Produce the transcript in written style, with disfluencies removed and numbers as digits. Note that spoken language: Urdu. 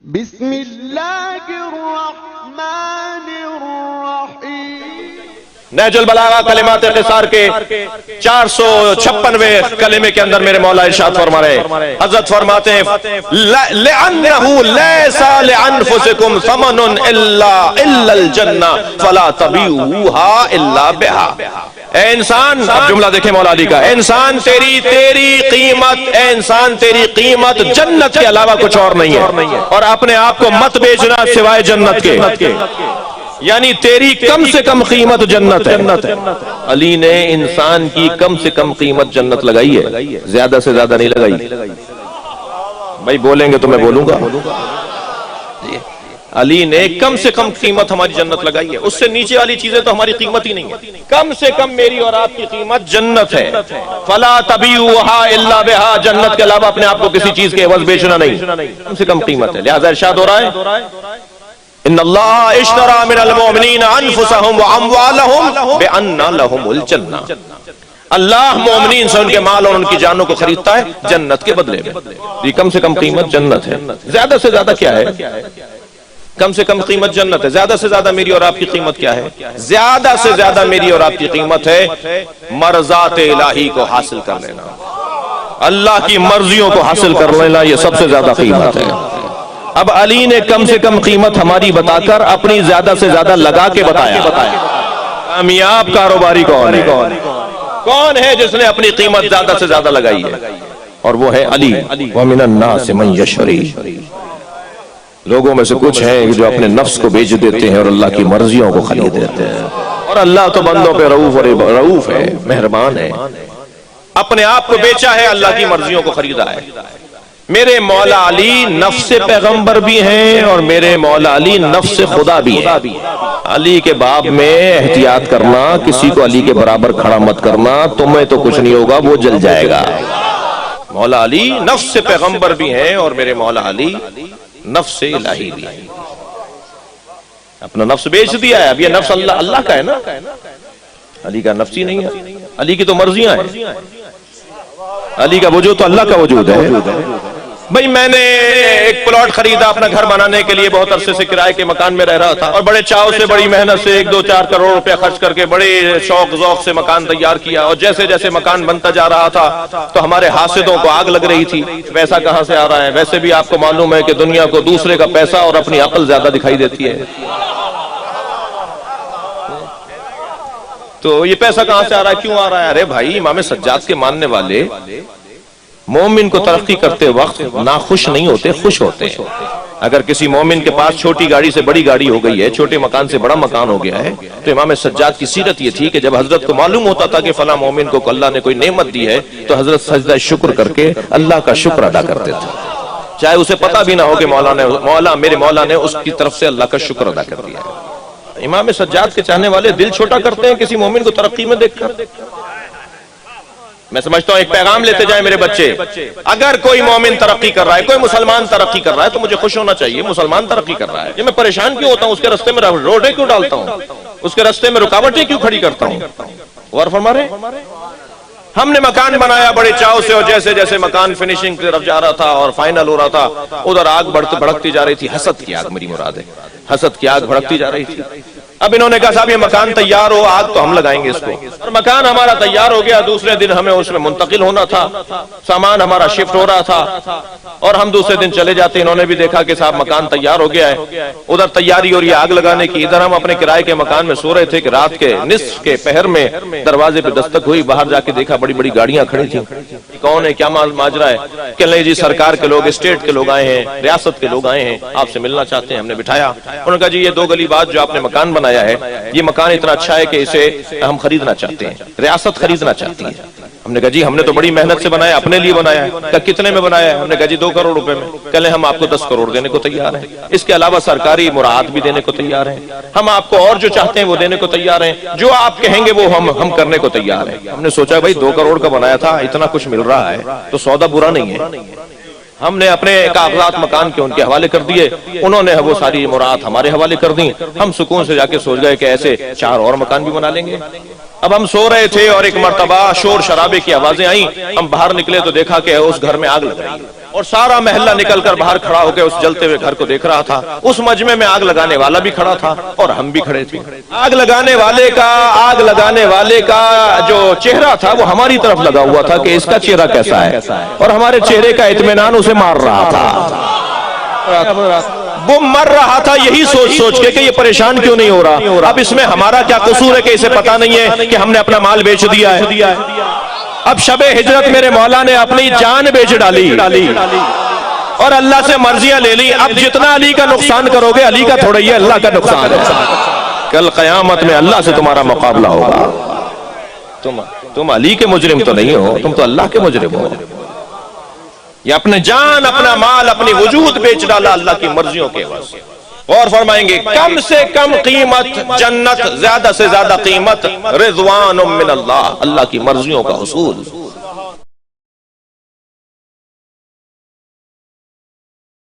بسم اللہ الرحمن الرحیم۔ نہج البلاغہ کلمات قصار کے 456ویں کلمے کے اندر میرے مولا ارشاد فرما رہے ہیں، حضرت فرماتے ہیں لِأَنَّهُ لَيْسَ لِأَنفُسِكُمْ ثَمَنٌ إِلَّا الْجَنَّةُ فَلَا تَبِيعُوهَا إِلَّا بِهَا۔ اے انسان، اب جملہ دیکھیں مولا علی کا، اے انسان تیری قیمت جنت کے علاوہ کچھ اور نہیں ہے، اور اپنے آپ کو مت بیچنا سوائے جنت کے، یعنی تیری کم سے کم قیمت جنت ہے۔ علی نے انسان کی کم سے کم قیمت جنت لگائی ہے، زیادہ سے زیادہ نہیں لگائی۔ بھائی بولیں گے تو میں بولوں گا۔ علی نے کم سے کم قیمت ہماری جنت لگائی ہے، اس سے نیچے والی چیزیں تو ہماری قیمت ہی نہیں ہے۔ کم سے کم میری اور آپ کی قیمت جنت ہے۔ فلا تبیعوها الا بها، جنت کے علاوہ اپنے آپ کو کسی چیز کے عوض بیچنا نہیں، کم سے کم قیمت ہے۔ لہذا ارشاد ہو رہا ہے ان اللہ اشترى من المؤمنین انفسهم واموالهم بان لهم الجنہ، اللہ مومنین سے ان کے مال اور ان کی جانوں کو خریدتا ہے جنت کے بدلے میں۔ یہ کم سے کم قیمت جنت ہے۔ زیادہ سے زیادہ کیا ہے؟ کم سے کم قیمت جنت ہے۔ زیادہ سے زیادہ میری اور آپ کی قیمت کیا ہے؟ زیادہ سے زیادہ میری اور آپ کی قیمت ہے مرضات الہی کو حاصل کر لینا، اللہ کی مرضیوں کو حاصل کر لینا، یہ سب سے زیادہ قیمت ہے۔ اب علی نے کم سے کم قیمت ہماری بتا کر اپنی زیادہ سے زیادہ لگا کے بتایا۔ کامیاب کاروباری کون ہے جس نے اپنی قیمت زیادہ سے زیادہ لگائی ہے؟ اور وہ ہے علی۔ وَمِنَ النَّاسِ مَن يَشْتَرِي، لوگوں میں سے کچھ ہیں جو اپنے نفس کو بیچ دیتے ہیں اور اللہ کی مرضیوں کو خرید دیتے ہیں، اور اللہ تو بندوں پہ رؤوف ہے، مہربان ہے۔ اپنے آپ کو بیچا ہے، اللہ کی مرضیوں کو خریدا ہے۔ میرے مولا علی نفس پیغمبر بھی ہیں اور میرے مولا علی نفس خدا بھی ہیں۔ علی کے باب میں احتیاط کرنا، کسی کو علی کے برابر کھڑا مت کرنا، تمہیں تو کچھ نہیں ہوگا، وہ جل جائے گا۔ مولا علی نفس پیغمبر بھی ہیں اور میرے مولا علی نفس الہی بھی ہے۔ اپنا نفس بیچ دیا ہے، اب یہ نفس اللہ کا ہے نا، علی کا نفس ہی نہیں ہے۔ علی کی تو مرضیاں ہیں، علی کا وجود تو اللہ کا وجود ہے۔ بھئی میں نے ایک پلاٹ خریدا اپنا گھر بنانے کے لیے، بہت عرصے سے کرائے کے مکان میں رہ رہا تھا، اور بڑے چاؤ سے، بڑی محنت سے 1-2-4 کروڑ روپے خرچ کر کے بڑے شوق ذوق سے مکان تیار کیا، اور جیسے جیسے مکان بنتا جا رہا تھا تو ہمارے حاسدوں کو آگ لگ رہی تھی، پیسہ کہاں سے آ رہا ہے؟ ویسے بھی آپ کو معلوم ہے کہ دنیا کو دوسرے کا پیسہ اور اپنی عقل زیادہ دکھائی دیتی ہے، تو یہ پیسہ کہاں سے آ رہا ہے، کیوں آ رہا ہے؟ ارے بھائی، امام سجاد کے ماننے والے مومن کو ترقی کرتے وقت ناخوش نہیں ہوتے، خوش ہوتے ہیں۔ اگر کسی مومن کے پاس چھوٹی گاڑی سے بڑی گاڑی ہو گئی ہے، چھوٹے مکان سے بڑا مکان ہو گیا ہے، تو امام سجاد کی سیرت یہ تھی کہ جب حضرت کو معلوم ہوتا تھا کہ فلاں مومن کو اللہ نے کوئی نعمت دی ہے، تو حضرت سجدہ شکر کر کے اللہ کا شکر ادا کرتے تھے، چاہے اسے پتہ بھی نہ ہو کہ میرے مولا نے اس کی طرف سے اللہ کا شکر ادا کر دیا ہے۔ امام سجاد کے چاہنے والے دل چھوٹا کرتے ہیں کسی مومن کو ترقی میں دیکھ کر۔ میں سمجھتا ہوں ایک پیغام لیتے جائیں میرے بچے، اگر کوئی مومن ترقی کر رہا ہے، کوئی مسلمان ترقی کر رہا ہے، تو مجھے خوش ہونا چاہیے۔ مسلمان ترقی کر رہا ہے، یہ میں پریشان کیوں ہوتا ہوں؟ اس کے راستے میں روڈیں کیوں ڈالتا ہوں؟ اس کے راستے میں رکاوٹیں کیوں کھڑی کرتا ہوں؟ غور فرما رہے ہیں؟ ہم نے مکان بنایا بڑے چاؤ سے، اور جیسے جیسے مکان فنیشنگ کی طرف جا رہا تھا اور فائنل ہو رہا تھا، ادھر آگ بھڑکتی جا رہی تھی، حسد کی آگ، میری مراد ہے حسد کی آگ بھڑکتی جا رہی تھی۔ اب انہوں نے کہا صاحب یہ مکان تیار ہو، آگ تو ہم لگائیں گے اس کو، اور مکان ہمارا تیار ہو گیا، دوسرے دن ہمیں اس میں منتقل ہونا تھا، سامان ہمارا شفٹ ہو رہا تھا، اور ہم دوسرے دن چلے جاتے۔ انہوں نے بھی دیکھا کہ صاحب مکان تیار ہو گیا ہے، ادھر تیاری ہو رہی ہے آگ لگانے کی، ادھر ہم اپنے کرائے کے مکان میں سو رہے تھے کہ رات کے نصف کے پہر میں دروازے پہ دستک ہوئی، باہر جا کے دیکھا بڑی بڑی گاڑیاں کھڑی تھیں۔ کون ہے، کیا ماجرا ہے؟ کہ نہیں جی سرکار کے لوگ، اسٹیٹ کے لوگ آئے ہیں، ریاست کے لوگ آئے ہیں، آپ سے ملنا چاہتے ہیں۔ ہم نے بٹھایا، انہوں نے کہا جی یہ 2 گلی بعد جو آپ نے مکان بنایا ہے، یہ مکان اتنا اچھا ہے کہ اسے ہم خریدنا چاہتے ہیں، ریاست خریدنا چاہتی ہے۔ ہم نے کہا جی ہم نے تو بڑی محنت سے بنایا، اپنے لیے بنایا ہے۔ کہا کتنے میں بنایا ہے؟ ہم نے کہا جی 2 کروڑ روپے میں۔ کہلے ہم آپ کو 10 کروڑ دینے کو تیار ہیں، اس کے علاوہ سرکاری مراعات بھی دینے کو تیار ہیں، ہم آپ کو اور جو چاہتے ہیں وہ دینے کو تیار ہیں، جو آپ کہیں گے وہ ہم کرنے کو تیار ہیں۔ ہم نے سوچا بھائی 2 کروڑ کا بنایا تھا، اتنا کچھ مل رہا ہے تو سودا برا نہیں ہے۔ ہم نے اپنے کاغذات مکان کے ان کے حوالے کر دیے، انہوں نے وہ ساری مراعات ہمارے حوالے کر دیں۔ ہم سکون سے جا کے سوچ گئے کہ ایسے 4 اور مکان بھی بنا لیں گے۔ اب ہم سو رہے تھے اور ایک مرتبہ شور شرابے کی آوازیں آئیں، ہم باہر نکلے تو دیکھا کہ اس گھر میں آگ لگ رہی ہے، اور سارا محلہ نکل کر باہر کھڑا ہو کے اس جلتے ہوئے گھر کو دیکھ رہا تھا. اس مجمع میں آگ لگانے والا بھی کھڑا تھا اور ہم بھی کھڑے تھے. آگ لگانے والے کا جو چہرہ تھا وہ ہماری طرف لگا ہوا تھا کہ اس کا چہرہ کیسا ہے, اور ہمارے چہرے کا اطمینان اسے مار رہا تھا. وہ مر رہا تھا یہی سوچ کے کہ یہ پریشان کیوں نہیں ہو رہا. اب اس میں ہمارا کیا قصور ہے کہ اسے پتا نہیں ہے کہ ہم نے اپنا مال بیچ دیا ہے. اب شب ہجرت میرے مولا نے اپنی جان بیچ ڈالی اور اللہ سے مرضیاں لے لی. اب جتنا علی کا نقصان کرو گے علی کا تھوڑا ہی ہے, اللہ کا نقصان ہے. کل قیامت میں اللہ سے تمہارا مقابلہ ہوگا. تم علی کے مجرم تو نہیں ہو, تم تو اللہ کے مجرم ہو. یہ اپنے جان, اپنا مال, اپنی وجود بیچ ڈالا اللہ کی مرضیوں کے واسطے. اور فرمائیں گے کم سے کم قیمت جنت, زیادہ سے زیادہ قیمت رضوان من اللہ, اللہ کی مرضیوں کا حصول.